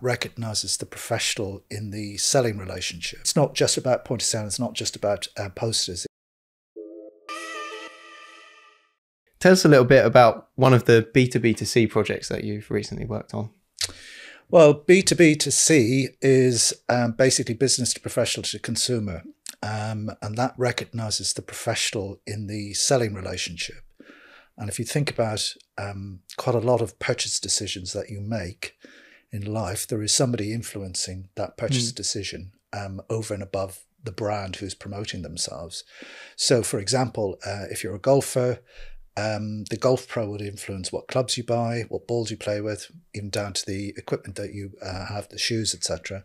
recognises the professional in the selling relationship. It's not just about point of sale, it's not just about posters. Tell us a little bit about one of the B2B2C projects that you've recently worked on. Well, B2B2C is basically business to professional to consumer, and that recognises the professional in the selling relationship. And if you think about quite a lot of purchase decisions that you make in life, there is somebody influencing that purchase decision over and above the brand who's promoting themselves. So, for example, if you're a golfer, the golf pro would influence what clubs you buy, what balls you play with, even down to the equipment that you have, the shoes, etc.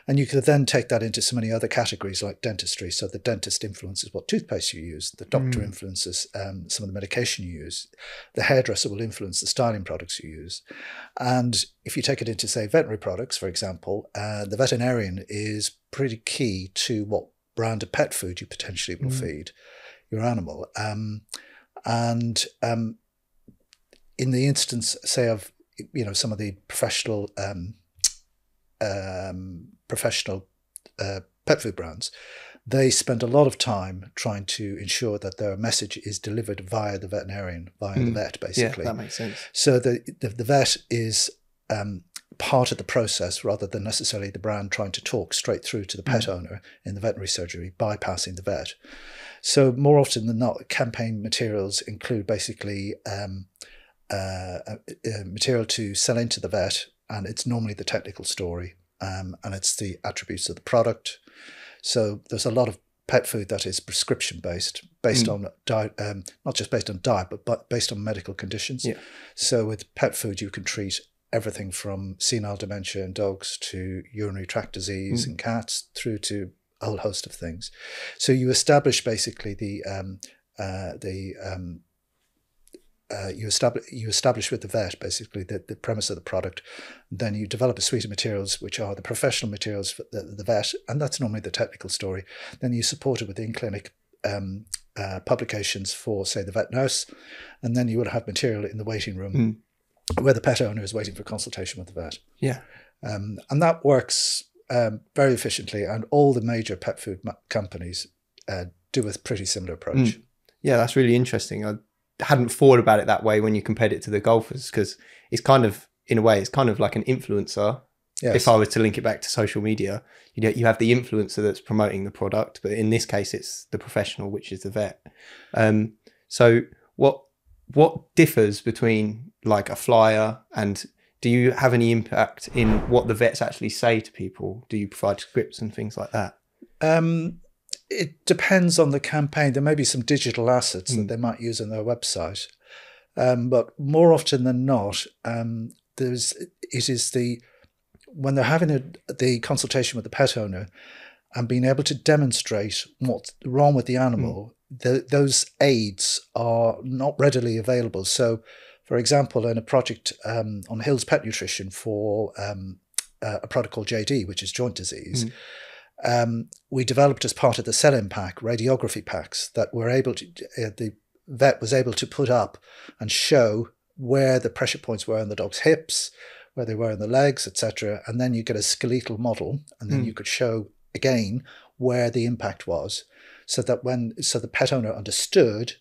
And you could then take that into so many other categories like dentistry. So the dentist influences what toothpaste you use. The doctor influences some of the medication you use. The hairdresser will influence the styling products you use. And if you take it into, say, veterinary products, for example, the veterinarian is pretty key to what brand of pet food you potentially will feed your animal. And in the instance, say, of some of the professional pet food brands, they spend a lot of time trying to ensure that their message is delivered via the veterinarian, via the vet, basically. Yeah, that makes sense. So the vet is part of the process rather than necessarily the brand trying to talk straight through to the pet owner in the veterinary surgery, bypassing the vet. So more often than not, campaign materials include basically material to sell into the vet, and it's normally the technical story, and it's the attributes of the product. So there's a lot of pet food that is prescription based on diet, not just based on diet, but based on medical conditions. Yeah. So with pet food, you can treat everything from senile dementia in dogs to urinary tract disease in cats through to a whole host of things. So you establish basically you establish with the vet basically the premise of the product. Then you develop a suite of materials which are the professional materials for the vet, and that's normally the technical story. Then you support it with in-clinic publications for, say, the vet nurse, and then you will have material in the waiting room where the pet owner is waiting for consultation with the vet. Yeah, and that works very efficiently, and all the major pet food companies do a pretty similar approach. Yeah, that's really interesting. I hadn't thought about it that way when you compared it to the golfers, because it's kind of, in a way, it's kind of like an influencer. Yes. If I was to link it back to social media, you have the influencer that's promoting the product, but in this case, it's the professional, which is the vet. So what differs between like a flyer and... Do you have any impact in what the vets actually say to people? Do you provide scripts and things like that? It depends on the campaign. There may be some digital assets that they might use on their website. But more often than not, when they're having the consultation with the pet owner and being able to demonstrate what's wrong with the animal, those aids are not readily available. So, for example, in a project on Hill's Pet Nutrition for a product called JD, which is joint disease, we developed as part of the sell-in pack radiography packs that were able to, the vet was able to put up and show where the pressure points were in the dog's hips, where they were in the legs, etc. And then you get a skeletal model, and then you could show again where the impact was, so that the pet owner understood.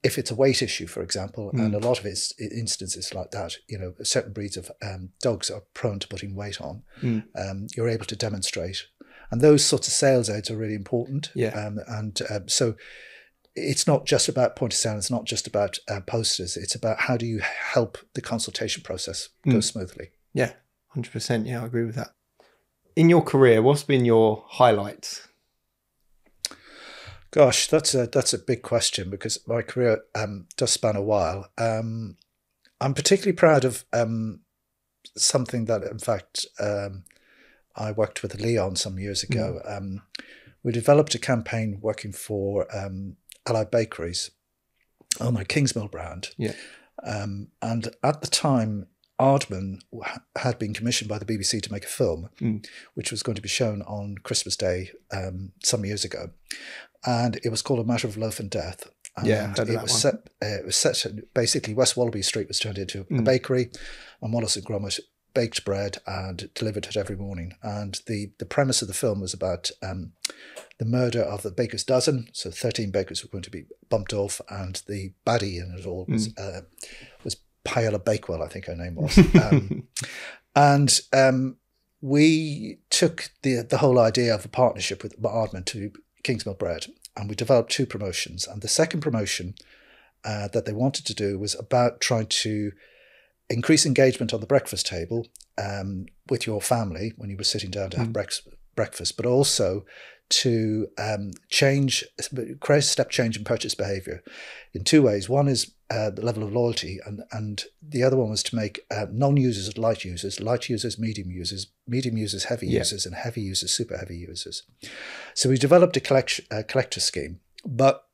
If it's a weight issue, for example, and a lot of it's instances like that, certain breeds of dogs are prone to putting weight on, you're able to demonstrate. And those sorts of sales aids are really important. Yeah. So it's not just about point of sale, it's not just about posters, it's about how do you help the consultation process go smoothly. Yeah, 100%. Yeah, I agree with that. In your career, what's been your highlights? Gosh, that's a big question, because my career does span a while. I'm particularly proud of something that, in fact, I worked with Leon some years ago. We developed a campaign working for Allied Bakeries on a Kingsmill brand. Yeah. And at the time, Aardman had been commissioned by the BBC to make a film, which was going to be shown on Christmas Day some years ago. And it was called A Matter of Loaf and Death. And it was set basically West Wallaby Street was turned into a bakery, and Wallace and Gromit baked bread and delivered it every morning. And the premise of the film was about the murder of the baker's dozen. So 13 bakers were going to be bumped off, and the baddie in it all was Paola Bakewell, I think her name was. And we took the whole idea of a partnership with Ardman to Kingsmill Bread, and we developed 2 promotions. And the second promotion that they wanted to do was about trying to increase engagement on the breakfast table with your family when you were sitting down to have breakfast, but also to create a step change in purchase behaviour in 2 ways. One is the level of loyalty, and the other one was to make non-users light users, medium users, heavy users, and heavy users super heavy users. So we developed a collector scheme, but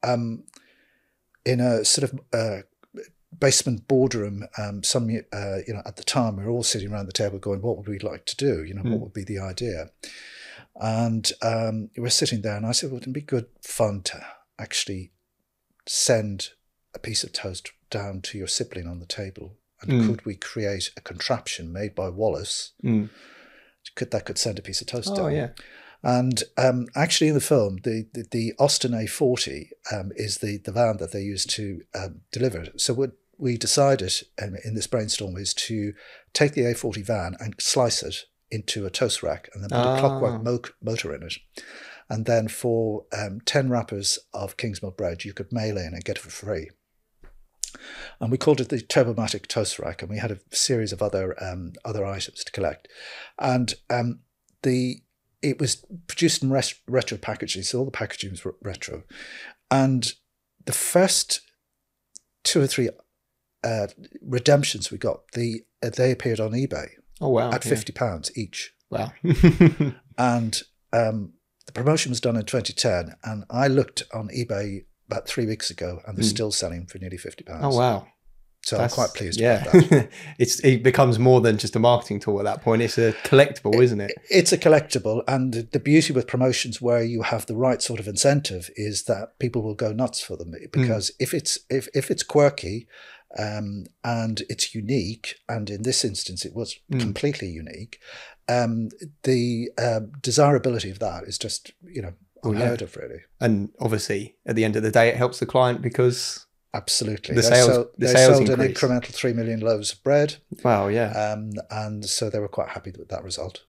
in a sort of basement boardroom, at the time we were all sitting around the table going, what would we like to do? What would be the idea? And we were sitting there, and I said, well, it'd be good fun to actually send a piece of toast down to your sibling on the table. And could we create a contraption made by Wallace that could send a piece of toast down? Yeah. And actually in the film, the Austin A40 is the van that they used to deliver it. So what we decided in this brainstorm is to take the A40 van and slice it into a toast rack and then put a clockwork motor in it. And then for 10 wrappers of Kingsmill bread, you could mail in and get it for free. And we called it the Turbomatic Toast Rack, and we had a series of other items to collect. And it was produced in retro packaging, so all the packaging was retro. And the first 2 or 3 redemptions we got, they appeared on eBay. Oh wow! At £50 each. Wow! And the promotion was done in 2010, and I looked on eBay about 3 weeks ago, and they're still selling for nearly £50. Oh wow! So I'm quite pleased with that. It becomes more than just a marketing tool at that point. It's a collectible, isn't it? It's a collectible, and the beauty with promotions where you have the right sort of incentive is that people will go nuts for them, because if it's quirky and it's unique, and in this instance it was completely unique, the desirability of that is just unheard of, really. And obviously at the end of the day it helps the client because absolutely they sold an incremental 3 million loaves of bread. Wow! Yeah. And so they were quite happy with that result.